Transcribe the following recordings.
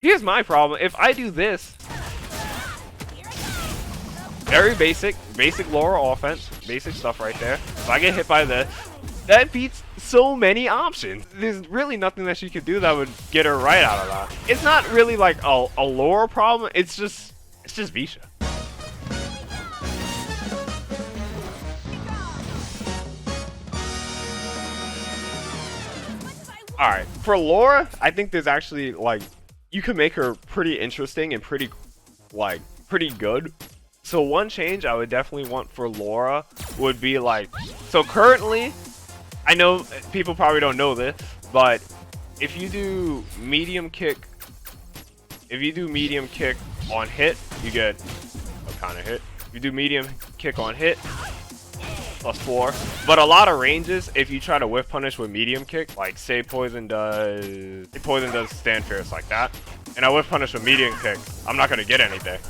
Here's my problem. If I do this, very basic Laura offense, basic stuff right there. If I get hit by this, that beats so many options. There's really nothing that she could do that would get her right out of that. It's not really like a Laura problem. It's just Vshift. Alright, for Laura, I think there's actually, like, you can make her pretty interesting and pretty good. So one change I would definitely want for Laura would be like, so currently, I know people probably don't know this, but if you do medium kick on hit, you get a counter hit. If you do medium kick on hit, +4. But a lot of ranges, if you try to whiff punish with medium kick, like say poison does stand fierce like that, and I whiff punish with medium kick, I'm not gonna get anything.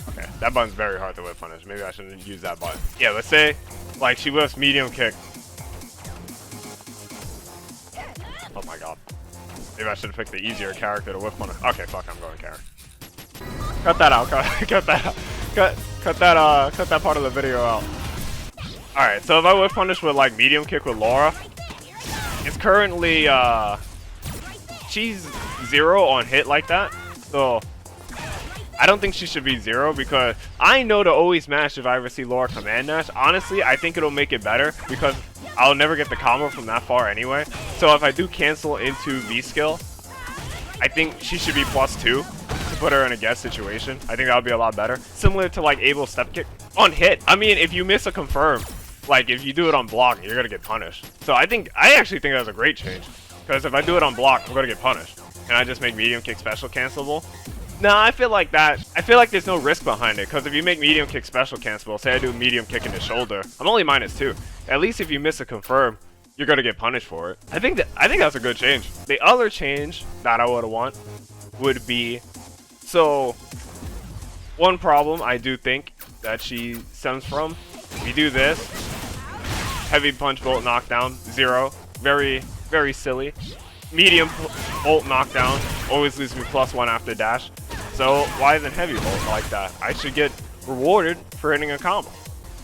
Okay, that button's very hard to whiff punish. Maybe I shouldn't use that button. Yeah, let's say like she whiffs medium kick. Oh my god. Maybe I should have picked the easier character to whiff punish. Okay, fuck, I'm going Karen. Cut that out. Cut that out. Cut that part of the video out. Alright, so if I whiff punish with like medium kick with Laura, it's currently she's 0 on hit like that. So I don't think she should be 0 because I know to always mash if I ever see Laura command dash. Honestly, I think it'll make it better because I'll never get the combo from that far anyway. So if I do cancel into V skill, I think she should be +2 to put her in a guess situation. I think that would be a lot better. Similar to like Abel's step kick on hit. I mean, if you miss a confirm, like if you do it on block, you're gonna get punished. So I actually think that's a great change because if I do it on block, I'm gonna get punished. And I just make medium kick special cancelable. Nah, I feel like there's no risk behind it because if you make medium kick special cancelable, say I do medium kick in the shoulder, I'm only -2. At least if you miss a confirm, you're gonna get punished for it. I think that's a good change. The other change that I would want would be, so one problem I do think that she stems from, we do this, heavy punch bolt knockdown, 0, very, very silly. Medium bolt knockdown, always leaves me +1 after dash. So why isn't heavy bolt like that? I should get rewarded for hitting a combo.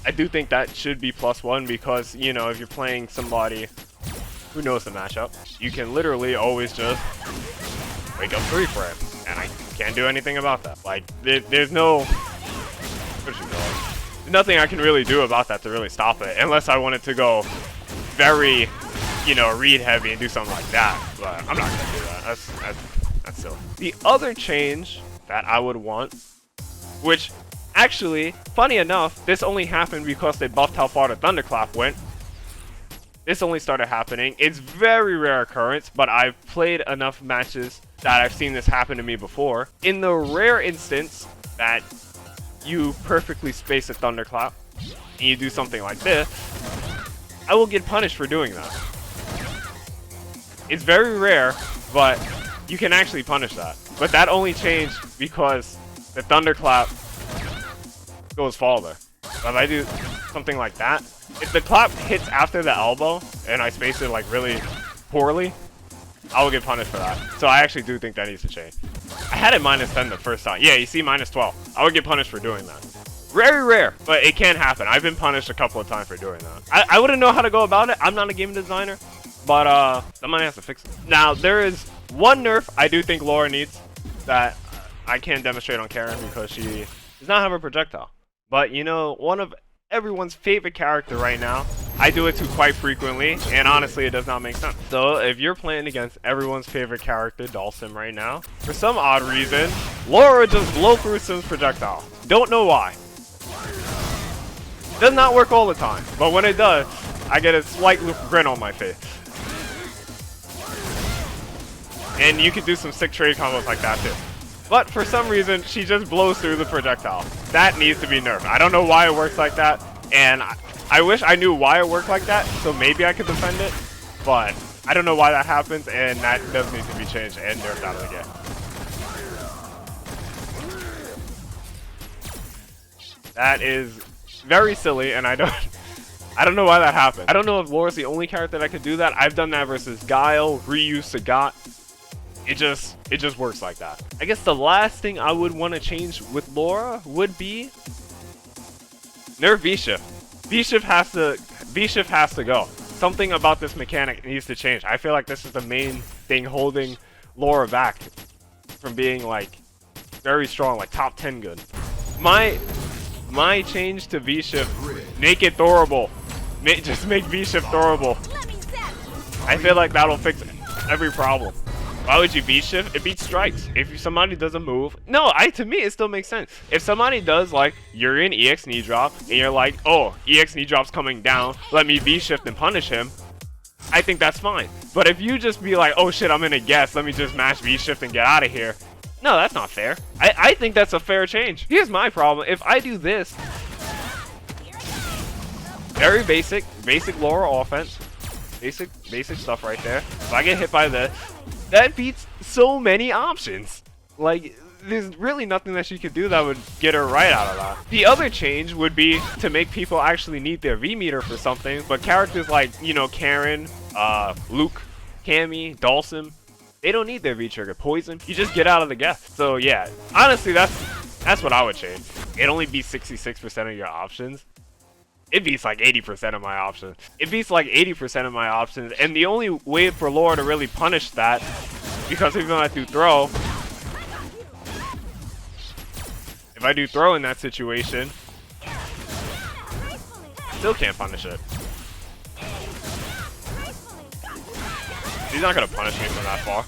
I do think that should be +1 because, you know, if you're playing somebody who knows the matchup, you can literally always just wake up 3 for him. And I can't do anything about that. Like, there's no... What should go? Nothing I can really do about that to really stop it. Unless I wanted to go very, you know, read heavy and do something like that. But I'm not going to do that. That's silly. The other change that I would want, which actually, funny enough, this only happened because they buffed how far the Thunderclap went. This only started happening. It's very rare occurrence, but I've played enough matches that I've seen this happen to me before. In the rare instance that you perfectly space a Thunderclap and you do something like this, I will get punished for doing that. It's very rare, but you can actually punish that. But that only changed because the Thunderclap goes farther. But if I do something like that, if the clap hits after the elbow and I space it like really poorly, I will get punished for that. So I actually do think that needs to change. I had it -10 the first time. Yeah, you see, -12. I would get punished for doing that. Very rare, but it can happen. I've been punished a couple of times for doing that. I wouldn't know how to go about it. I'm not a game designer, but somebody has to fix it. Now, there is one nerf I do think Laura needs that I can't demonstrate on Karen because she does not have a projectile. But, you know, one of everyone's favorite character right now, I do it to quite frequently, and honestly, it does not make sense. So, if you're playing against everyone's favorite character, Dhalsim, right now, for some odd reason, Laura just blow through Sim's projectile. Don't know why. Does not work all the time, but when it does, I get a slight grin on my face. And you can do some sick trade combos like that too. But for some reason, she just blows through the projectile. That needs to be nerfed. I don't know why it works like that, and I wish I knew why it worked like that, so maybe I could defend it. But I don't know why that happens, and that does need to be changed and nerfed out of the game. That is very silly, and I don't know why that happened. I don't know if Laura's the only character that could do that. I've done that versus Guile, Ryu, Sagat. It just works like that. I guess the last thing I would want to change with Laura would be nerf Vshift. Vshift has to go. Something about this mechanic needs to change. I feel like this is the main thing holding Laura back from being like very strong, like top 10 good. My change to Vshift, make it throwable. Just make Vshift throwable. I feel like that'll fix every problem. Why would you Vshift? It beats strikes. If somebody doesn't move, no, to me it still makes sense. If somebody does, like, you're in EX knee drop and you're like, oh, EX knee drop's coming down, let me Vshift and punish him, I think that's fine. But if you just be like, oh shit, I'm in a guess, let me just mash Vshift and get out of here, no, that's not fair. I think that's a fair change. Here's my problem. If I do this, very basic Laura offense, basic stuff right there. If I get hit by this, that beats so many options. Like, there's really nothing that she could do that would get her right out of that. The other change would be to make people actually need their V meter for something, but characters like, you know, Karen, Luke, Cammy, Dawson, they don't need their V trigger. Poison, you just get out of the guess. So yeah, honestly, that's what I would change. It only beats 66% of your options. It beats like 80% of my options. It beats like 80% of my options, and the only way for Laura to really punish that, because even if I do throw in that situation, still can't punish it. He's not gonna punish me from that far.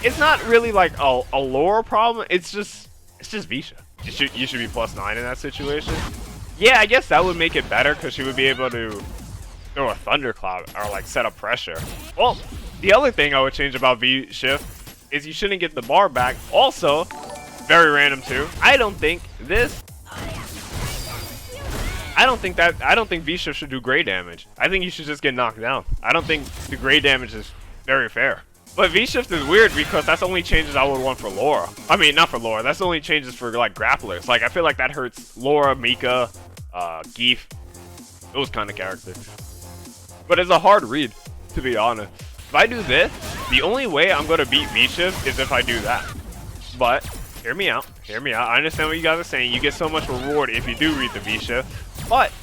It's not really like a Laura problem. It's just Vshift. You should be +9 in that situation. Yeah, I guess that would make it better because she would be able to throw a thundercloud or like set up pressure. Well, the other thing I would change about Vshift is you shouldn't get the bar back. Also, very random too, I don't think Vshift should do gray damage. I think you should just get knocked down. I don't think the gray damage is very fair. But Vshift is weird because that's only changes I would want for Laura. I mean, not for Laura. That's only changes for like grapplers. Like, I feel like that hurts Laura, Mika, Geef, those kind of characters. But it's a hard read, to be honest. If I do this, the only way I'm gonna beat Vshift is if I do that. But hear me out. I understand what you guys are saying. You get so much reward if you do read the Vshift. But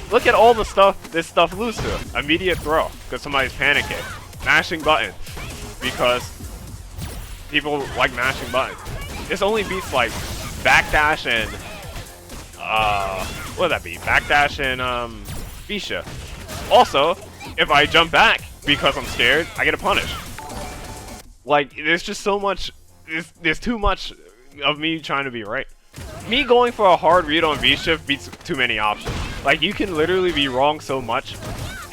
look at all the stuff this stuff loses to. Immediate throw because somebody's panicking. Mashing buttons because people like mashing buttons. This only beats like backdash and what would that be? Backdash and Vshift. Also, if I jump back because I'm scared, I get a punish. Like, there's just so much. There's too much of me trying to be right. Me going for a hard read on Vshift beats too many options. Like, you can literally be wrong so much,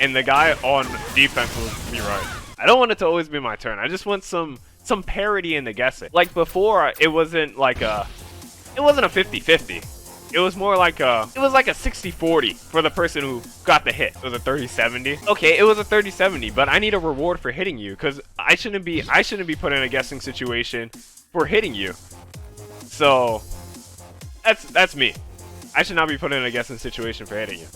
and the guy on defense will be right. I don't want it to always be my turn. I just want some parity in the guessing. Like before, it wasn't a 50-50. It was more like a 60-40 for the person who got the hit. It was a 30-70. Okay, it was a 30-70, but I need a reward for hitting you because I shouldn't be put in a guessing situation for hitting you. So that's me. I should not be put in a guessing situation for hitting you.